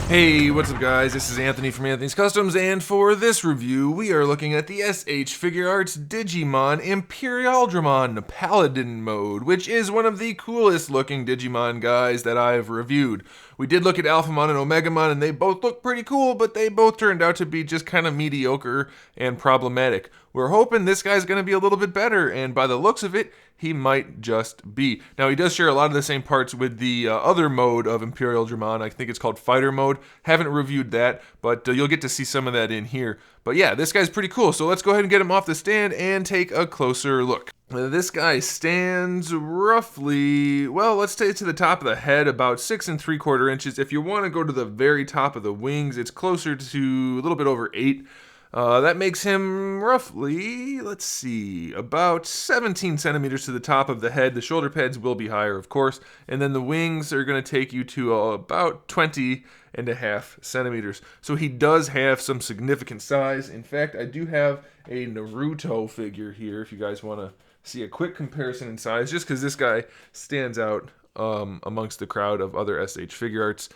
Hey, what's up guys? This is Anthony from Anthony's Customs, and for this review, we are looking at the SH Figuarts Digimon IMPERIALDRAMON Paladin mode, which is one of the coolest looking Digimon guys that I've reviewed. We did look at Alphamon and Omegamon, and they both look pretty cool, but they both turned out to be just kind of mediocre and problematic. We're hoping this guy's going to be a little bit better, and by the looks of it, he might just be. Now, he does share a lot of the same parts with the other mode of IMPERIALDRAMON. I think it's called Fighter Mode. Haven't reviewed that, but you'll get to see some of that in here. But yeah, this guy's pretty cool, so let's go ahead and get him off the stand and take a closer look. This guy stands roughly, well, let's say to the top of the head, about 6 3/4 inches. If you want to go to the very top of the wings, it's closer to a little bit over 8. That makes him roughly, let's see, about 17 centimeters to the top of the head. The shoulder pads will be higher, of course, and then the wings are going to take you to about 20.5 centimeters. So he does have some significant size. In fact, I do have a Naruto figure here if you guys want to see a quick comparison in size, just because this guy stands out amongst the crowd of other SH Figuarts.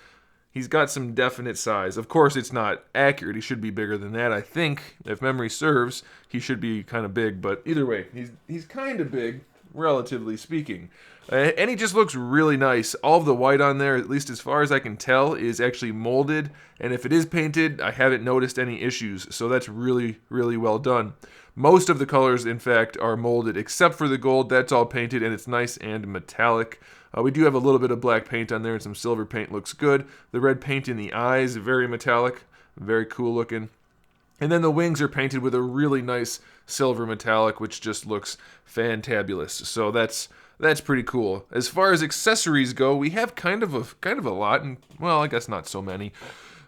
He's got some definite size. Of course, it's not accurate. He should be bigger than that. I think, if memory serves, he should be kind of big. But either way, he's kind of big, relatively speaking. And he just looks really nice. All of the white on there, at least as far as I can tell, is actually molded. And if it is painted, I haven't noticed any issues. So that's really, really well done. Most of the colors, in fact, are molded, except for the gold. That's all painted, and it's nice and metallic. We do have a little bit of black paint on there, and some silver paint looks good. The red paint in the eyes, very metallic, very cool looking. And then the wings are painted with a really nice silver metallic, which just looks fantabulous. So that's pretty cool. As far as accessories go, we have kind of a lot, and well, I guess not so many.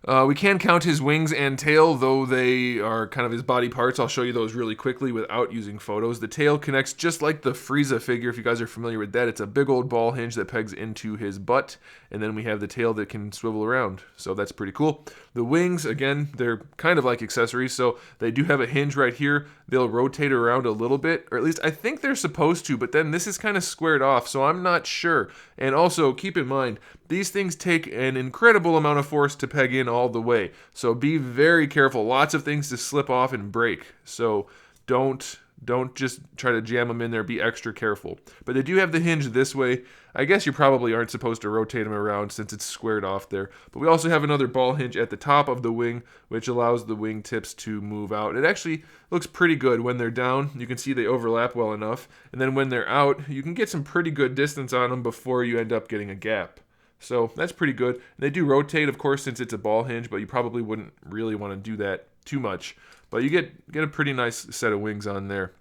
We can count his wings and tail, though they are kind of his body parts. I'll show you those really quickly without using photos. The tail connects just like the Frieza figure, if you guys are familiar with that. It's a big old ball hinge that pegs into his butt, and then we have the tail that can swivel around, so that's pretty cool. The wings, again, they're kind of like accessories, so they do have a hinge right here. They'll rotate around a little bit, or at least I think they're supposed to, but then this is kind of squared off, so I'm not sure. And also, keep in mind, these things take an incredible amount of force to peg in all the way, so be very careful. Lots of things to slip off and break, so don't just try to jam them in there. Be extra careful. But they do have the hinge this way. I guess you probably aren't supposed to rotate them around since it's squared off there. But we also have another ball hinge at the top of the wing, which allows the wing tips to move out. It actually looks pretty good when they're down. You can see they overlap well enough. And then when they're out, you can get some pretty good distance on them before you end up getting a gap. So that's pretty good. They do rotate, of course, since it's a ball hinge, but you probably wouldn't really want to do that too much. But you get a pretty nice set of wings on there.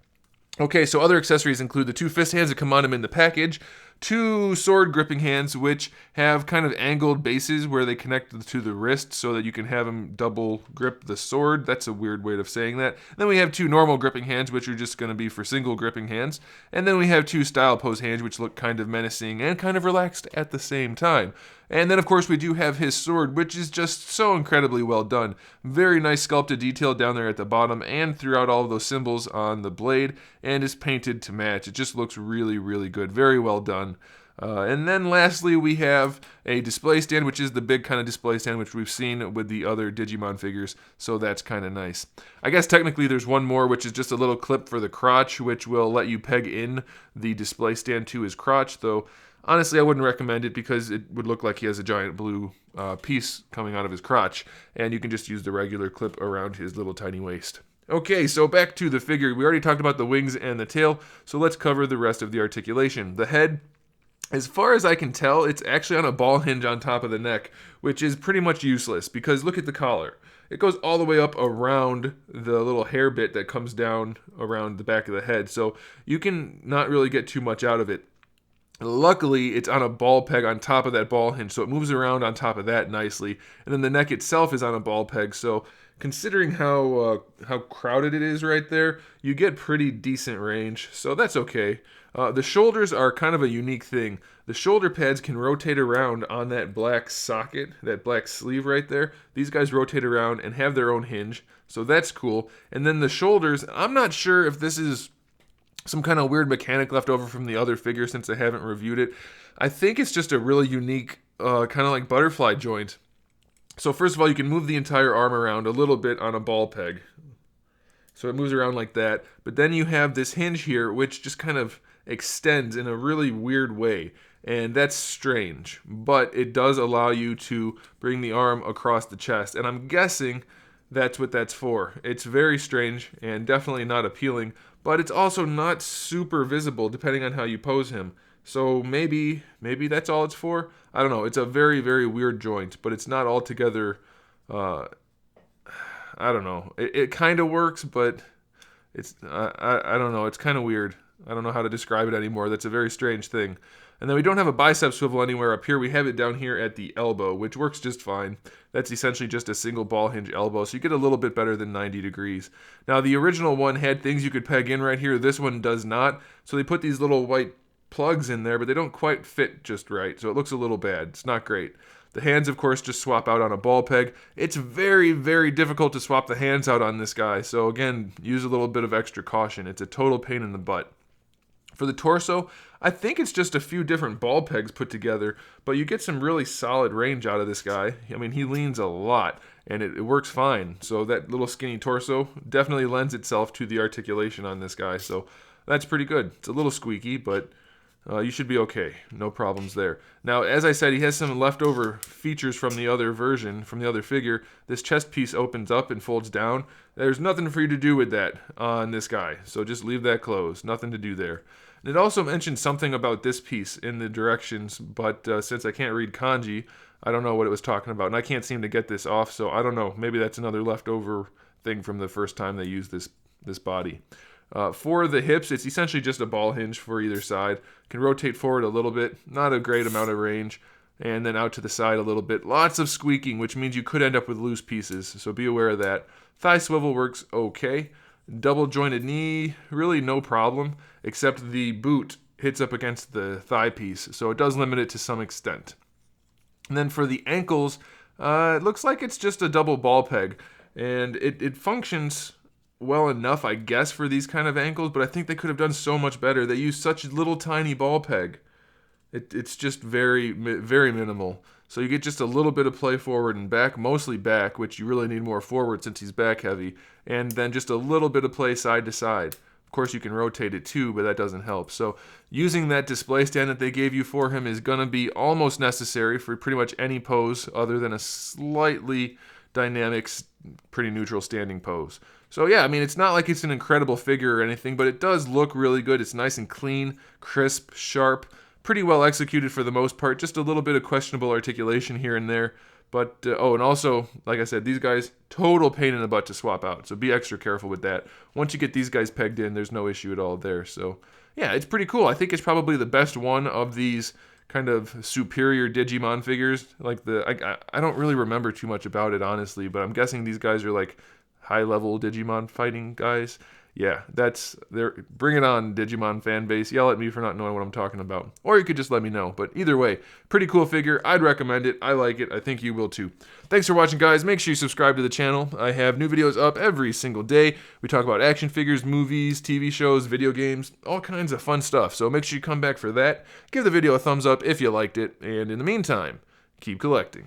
Okay, so other accessories include the 2 fist hands that come on them in the package, 2 sword gripping hands, which have kind of angled bases where they connect to the wrist so that you can have them double grip the sword. That's a weird way of saying that. Then we have 2 normal gripping hands, which are just going to be for single gripping hands. And then we have 2 style pose hands, which look kind of menacing and kind of relaxed at the same time. And then, of course, we do have his sword, which is just so incredibly well done. Very nice sculpted detail down there at the bottom and throughout all of those symbols on the blade, and is painted to match. It just looks really, really good. Very well done. And then lastly, we have a display stand, which is the big kind of display stand which we've seen with the other Digimon figures, so that's kind of nice. I guess technically there's one more, which is just a little clip for the crotch, which will let you peg in the display stand to his crotch, though honestly I wouldn't recommend it because it would look like he has a giant blue piece coming out of his crotch, and you can just use the regular clip around his little tiny waist. Okay, so back to the figure. We already talked about the wings and the tail, so let's cover the rest of the articulation. The head, as far as I can tell, it's actually on a ball hinge on top of the neck, which is pretty much useless because look at the collar. It goes all the way up around the little hair bit that comes down around the back of the head, so you can not really get too much out of it. Luckily, it's on a ball peg on top of that ball hinge, so it moves around on top of that nicely. And then the neck itself is on a ball peg, so considering how crowded it is right there, you get pretty decent range, so that's okay. The shoulders are kind of a unique thing. The shoulder pads can rotate around on that black socket, that black sleeve right there. These guys rotate around and have their own hinge, so that's cool. And then the shoulders, I'm not sure if this is some kind of weird mechanic left over from the other figure since I haven't reviewed it. I think it's just a really unique kind of like butterfly joint. So first of all, you can move the entire arm around a little bit on a ball peg. So it moves around like that. But then you have this hinge here, which just kind of extends in a really weird way. And that's strange. But it does allow you to bring the arm across the chest. And I'm guessing that's what that's for. It's very strange and definitely not appealing. But it's also not super visible depending on how you pose him. So maybe that's all it's for. I don't know. It's a very, very weird joint. But it's not altogether... I don't know. It kind of works, but it's I don't know. It's kind of weird. I don't know how to describe it anymore. That's a very strange thing. And then we don't have a bicep swivel anywhere up here. We have it down here at the elbow, which works just fine. That's essentially just a single ball hinge elbow, so you get a little bit better than 90 degrees. Now, the original one had things you could peg in right here. This one does not. So they put these little white plugs in there, but they don't quite fit just right, so it looks a little bad. It's not great. The hands, of course, just swap out on a ball peg. It's very, very difficult to swap the hands out on this guy. So again, use a little bit of extra caution. It's a total pain in the butt. For the torso, I think it's just a few different ball pegs put together, but you get some really solid range out of this guy. I mean, he leans a lot, and it works fine. So that little skinny torso definitely lends itself to the articulation on this guy. So that's pretty good. It's a little squeaky, but... you should be okay. No problems there. Now, as I said, he has some leftover features from the other version, from the other figure. This chest piece opens up and folds down. There's nothing for you to do with that on this guy, so just leave that closed. Nothing to do there. And it also mentioned something about this piece in the directions, but since I can't read kanji, I don't know what it was talking about, and I can't seem to get this off, so I don't know. Maybe that's another leftover thing from the first time they used this body. For the hips, it's essentially just a ball hinge for either side. Can rotate forward a little bit, not a great amount of range, and then out to the side a little bit. Lots of squeaking, which means you could end up with loose pieces, so be aware of that. Thigh swivel works okay. Double jointed knee, really no problem, except the boot hits up against the thigh piece, so it does limit it to some extent. And then for the ankles, it looks like it's just a double ball peg, and it functions well enough, I guess, for these kind of ankles, but I think they could have done so much better. They use such little tiny ball peg. It's just very, very minimal. So you get just a little bit of play forward and back, mostly back, which you really need more forward since he's back heavy, and then just a little bit of play side to side. Of course, you can rotate it too, but that doesn't help. So using that display stand that they gave you for him is going to be almost necessary for pretty much any pose other than a slightly dynamic, pretty neutral standing pose. So yeah, I mean, it's not like it's an incredible figure or anything, but it does look really good. It's nice and clean, crisp, sharp, pretty well executed for the most part. Just a little bit of questionable articulation here and there. But, oh, and also, like I said, these guys, total pain in the butt to swap out. So be extra careful with that. Once you get these guys pegged in, there's no issue at all there. So yeah, it's pretty cool. I think it's probably the best one of these kind of superior Digimon figures. Like I don't really remember too much about it, honestly, but I'm guessing these guys are like high-level Digimon fighting guys. Yeah, bring it on, Digimon fan base. Yell at me for not knowing what I'm talking about. Or you could just let me know. But either way, pretty cool figure. I'd recommend it. I like it. I think you will too. Thanks for watching, guys. Make sure you subscribe to the channel. I have new videos up every single day. We talk about action figures, movies, TV shows, video games, all kinds of fun stuff. So make sure you come back for that. Give the video a thumbs up if you liked it. And in the meantime, keep collecting.